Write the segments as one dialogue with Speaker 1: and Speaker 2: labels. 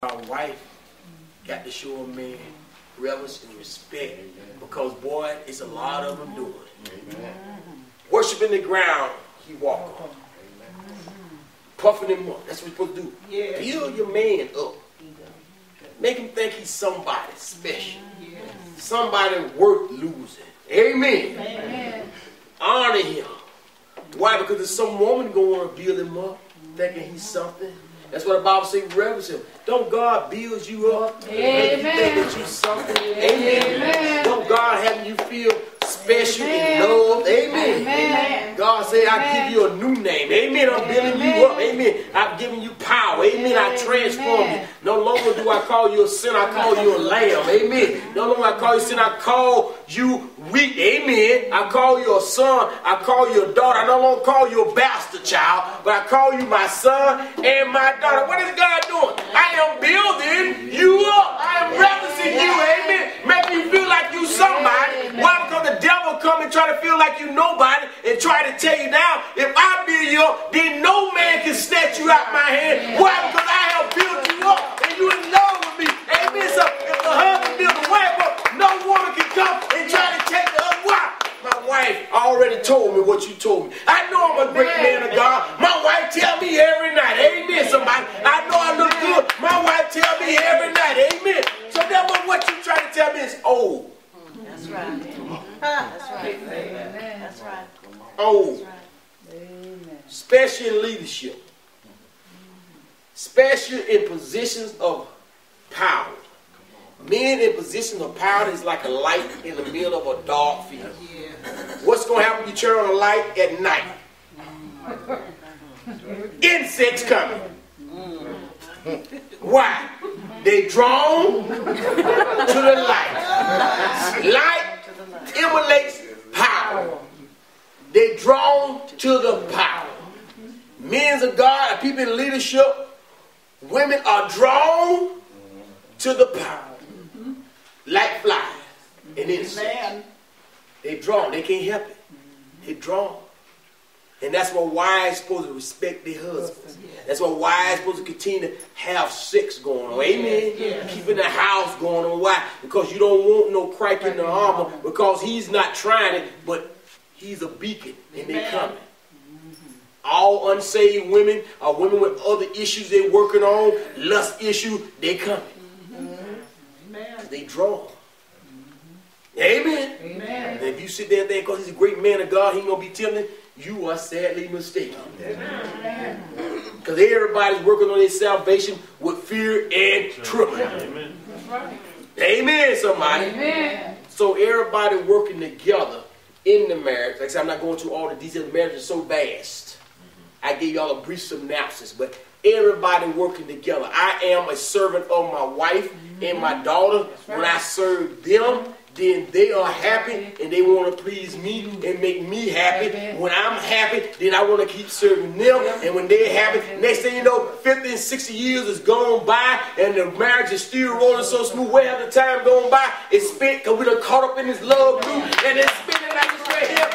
Speaker 1: My wife got to show a man reverence and respect because, boy, it's a lot of them doing it. Worshiping the ground he walk on. Puffing him up. That's what you're supposed to do. Yeah. Build your man up. Make him think he's somebody special. Somebody worth losing. Amen. Amen. Honor him. Why? Because there's some woman going to want to build him up, thinking he's something. That's what the Bible says, reverence him. Don't God build you up? Amen. Make you think that you're something? Amen. Amen. Don't God have you feel special and loved? Amen. Amen. God said, I give you a new name. Amen. I'm building you up. Amen. I'm giving you power. Amen. I transform you. No longer do I call you a sinner. I call you a lamb. Amen. No longer I call you a sinner. I call you weak. Amen. I call you a son. I call you a daughter. I no longer call you a bastard child, but I call you my son and my daughter. What is God doing? I am building you up. I am referencing you. Amen. Making you feel like you somebody. Why? Because the devil come and try to feel like you nobody and try to tear you down. If I build you up, then no man can snatch you out my hand. Why? Because I have built you up and you in love with me. Amen. So if the husband builds a wife up, no woman can come and try to take the other wife. My wife already told me what you told me. I know I'm a great man of God. My wife tell me every night. Amen, somebody. I know I look good. My wife tell me every night. Amen. So therefore what you trying to tell me is old.
Speaker 2: That's right. That's right. Amen. That's right.
Speaker 1: Old. Amen. Especially in leadership. Especially in positions of power. Men in positions of power is like a light in the middle of a dark field. What's going to happen when you turn on a light at night? Insects coming. Why? They drawn to the light. Light emulates power. They drawn to the power. Men of God, people in leadership, women are drawn to the power. Like flies and insects. They drawn. They can't help it. They drawn. And that's why wives supposed to respect their husbands. That's why wives supposed to continue to have sex going on. Amen. Keeping the house going on. Why? Because you don't want no crack in the armor. Because he's not trying it, but he's a beacon and they're coming. All unsaved women are women with other issues they're working on, lust issue, they coming. They draw. Amen. Amen. And if you sit there and think because he's a great man of God, he ain't going to be telling you are sadly mistaken. Because everybody's working on their salvation with fear and trembling. Amen. Amen, somebody. Amen. So everybody working together in the marriage. Like I said, I'm not going through all the details. Marriage is so vast. I gave y'all a brief synopsis, but everybody working together. I am a servant of my wife and my daughter. When I serve them, then they are happy and they want to please me and make me happy. When I'm happy, then I want to keep serving them. And when they're happy, next thing you know, 50 and 60 years is gone by and the marriage is still rolling so smooth. Where has the time gone by? It's spent because we done caught up in this love loop and it's spinning like it's right here.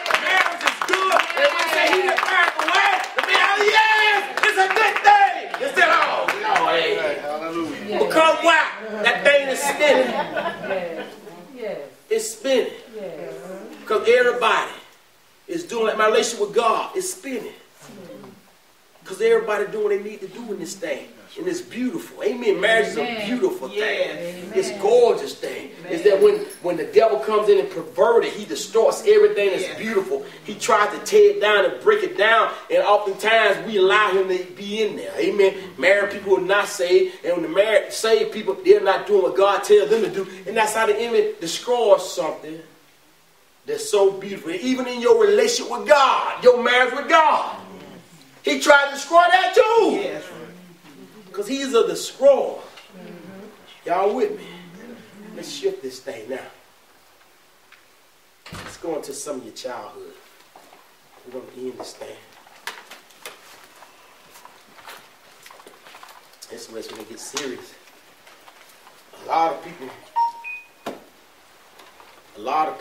Speaker 1: The marriage is good. And when they say he done married the wife, the man, oh yes, it's a good thing. Instead of, oh, no, hey. Hallelujah. Because why? That thing is spinning. It's spinning. Because everybody is doing like my relationship with God is spinning. Because everybody doing what they need to do in this thing. And it's beautiful. Amen. Marriage is a beautiful thing. It's a gorgeous thing. It's that when the devil comes in and perverts it, he distorts everything that's beautiful. He tries to tear it down and break it down. And oftentimes we allow him to be in there. Amen. Married people are not saved. And when the married saved people, they're not doing what God tells them to do. And that's how the enemy destroys something that's so beautiful. And even in your relationship with God, your marriage with God, he tried to destroy that too. Because he's a destroyer. Y'all with me? Let's shift this thing now. Let's go into some of your childhood. We're going to end this thing. This is where it's going to get serious. A lot of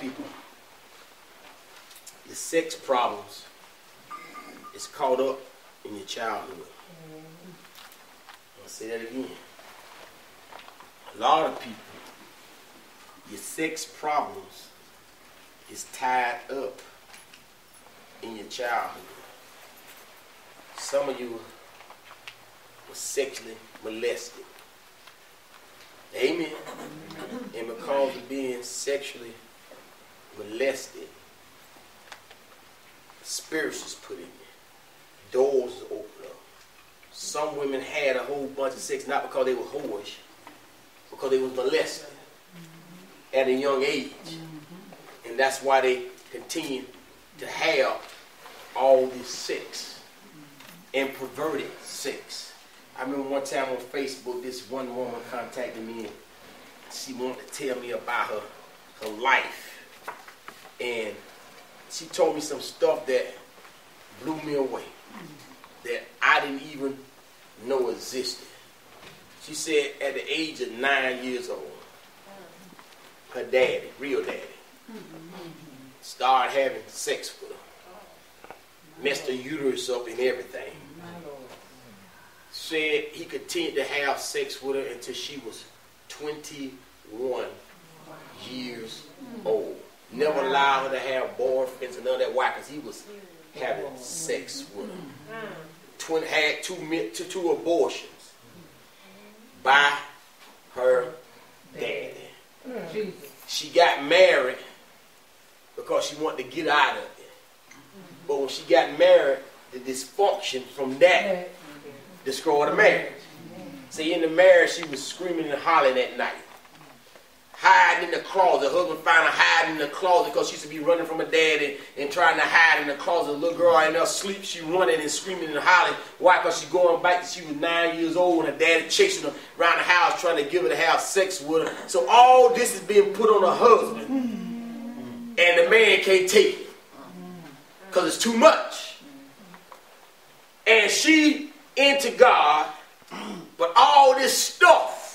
Speaker 1: people, your sex problems is caught up in your childhood. I'll say that again. A lot of people, your sex problems is tied up in your childhood. Some of you were sexually molested. Amen. And because of being sexually molested, spirits is put in you. Doors is open up. Some women had a whole bunch of sex not because they were whorish, because they was molested at a young age. And that's why they continue to have all this sex and perverted sex. I remember one time on Facebook, this one woman contacted me and she wanted to tell me about her life. And she told me some stuff that blew me away, that I didn't even know existed. She said at the age of 9 years old, her daddy, real daddy, started having sex with her. Messed her uterus up and everything. Said he continued to have sex with her until she was 21 years old. Never allowed her to have boyfriends and none of that. Why? Because he was having sex with her. Had two abortions by her daddy. She got married because she wanted to get out of it. But when she got married, the dysfunction from that destroyed the marriage. See, in the marriage, she was screaming and hollering at night. Hiding in the closet. Her husband found her hiding in the closet because she used to be running from her daddy and trying to hide in the closet. The little girl in her sleep, she running and screaming and hollering. Why? Because she going back. She was 9 years old and her daddy chasing her around the house trying to give her to have sex with her. So all this is being put on her husband. And the man can't take it because it's too much. And she into God, but all this stuff,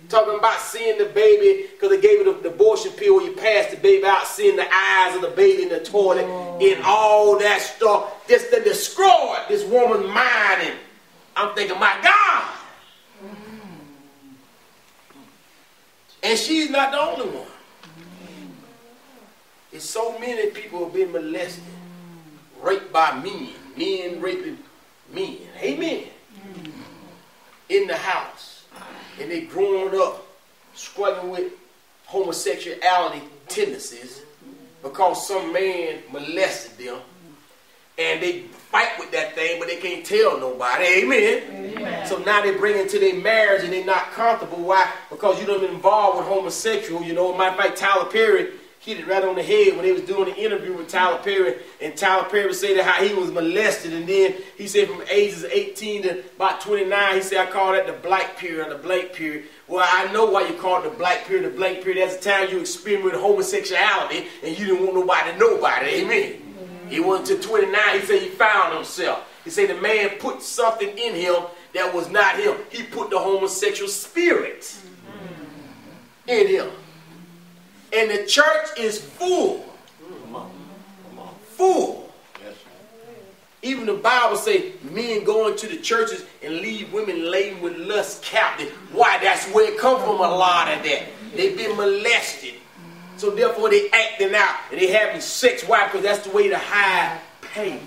Speaker 1: talking about seeing the baby, because they gave her the abortion pill where you pass the baby out, seeing the eyes of the baby in the toilet, and all that stuff, just to destroy this woman's mind. And I'm thinking, my God. And she's not the only one. There's so many people who have been molested, raped by men raping men. Amen. In the house. And they growing up struggling with homosexuality tendencies because some man molested them. And they fight with that thing, but they can't tell nobody. Amen. Amen. So now they bring it to their marriage and they're not comfortable. Why? Because you done been involved with homosexual. You know, matter of fact, Tyler Perry hit it right on the head when they was doing the interview with Tyler Perry. And Tyler Perry said how he was molested. And then he said from ages 18 to about 29, he said, I call that the black period or the blank period. Well, I know why you call it the black period, the blank period. That's the time you experiment with homosexuality and you didn't want nobody to know about it. Amen. He went to 29. He said he found himself. He said the man put something in him that was not him. He put the homosexual spirit in him. And the church is full. Full. Even the Bible says men go into the churches and leave women laden with lust captive. Why? That's where it comes from, a lot of that. They've been molested. So therefore they acting out and they having sex. Why? Because that's the way to hide pain.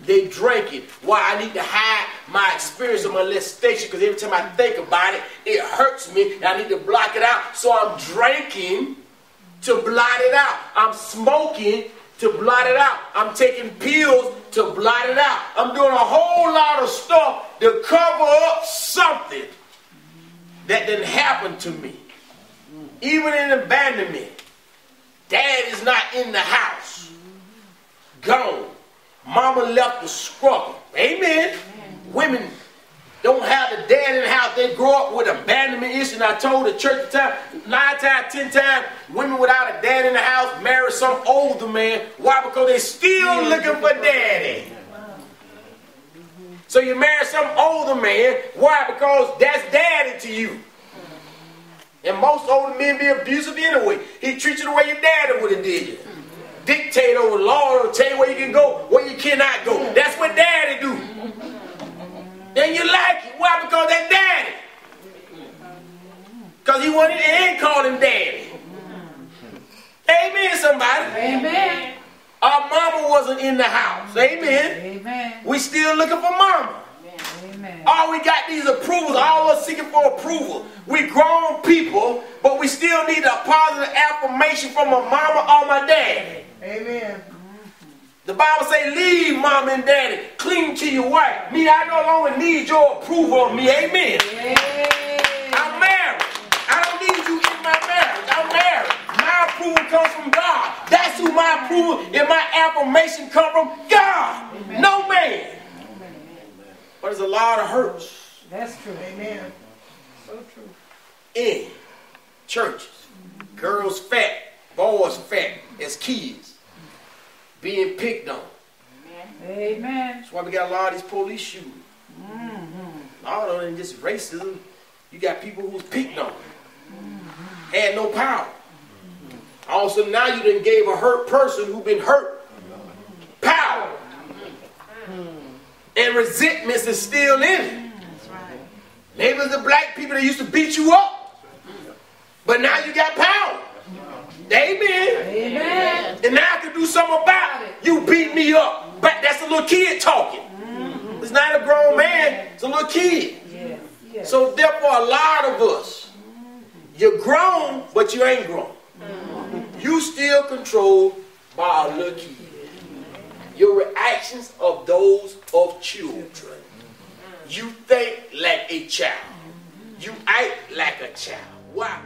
Speaker 1: They drinking. Why? I need to hide my experience of molestation because every time I think about it, it hurts me and I need to block it out. So I'm drinking to blot it out. I'm smoking to blot it out. I'm taking pills to blot it out. I'm doing a whole lot of stuff to cover up something that didn't happen to me. Even in abandonment. Dad is not in the house. Gone. Mama left the struggle. Amen. Women don't have the dad in the house. They grow up with abandonment issue. And I told the church the time, 9 times, 10 times, women without a dad in the house marry some older man. Why? Because they still looking for daddy. So you marry some older man. Why? Because that's daddy to you. And most older men be abusive anyway. He treats you the way your daddy would have did you. Dictate over law, tell you where you can go, where you cannot go. That's what daddy do. Then you like it. Why? Because that's daddy. Because he wanted and called him daddy. Amen, somebody.
Speaker 2: Amen.
Speaker 1: Our mama wasn't in the house. Amen.
Speaker 2: Amen.
Speaker 1: We still looking for mama.
Speaker 2: Amen.
Speaker 1: All we got these approvals, all of us seeking for approval. We grown people, but we still need a positive affirmation from my mama or my daddy.
Speaker 3: Amen.
Speaker 1: The Bible say, leave mom and daddy, cling to your wife. Me, I no longer need your approval of me. Amen. I'm married. I don't need you in my marriage. I'm married. My approval comes from God. That's who my approval and my affirmation come from. God. Amen. No man. But there's a lot of hurts.
Speaker 2: That's true.
Speaker 3: Amen.
Speaker 2: So true.
Speaker 1: In churches. Girls fat, boys fat as kids. Being picked on.
Speaker 2: Amen.
Speaker 1: That's why we got a lot of these police shootings. All of them just racism. You got people who's picked on. Had no power. All of a sudden now you done gave a hurt person who been hurt power. And resentments is still in it.
Speaker 2: That's right.
Speaker 1: Maybe it's the black people that used to beat you up. But now you got power. Amen.
Speaker 2: Amen.
Speaker 1: And now I can do something about it. You beat me up. But that's a little kid talking. It's not a grown man. It's a little kid.
Speaker 2: Yes. Yes.
Speaker 1: So therefore a lot of us, you're grown, but you ain't grown. You still controlled by a little kid. Your reactions of those of children. You think like a child. You act like a child. Why?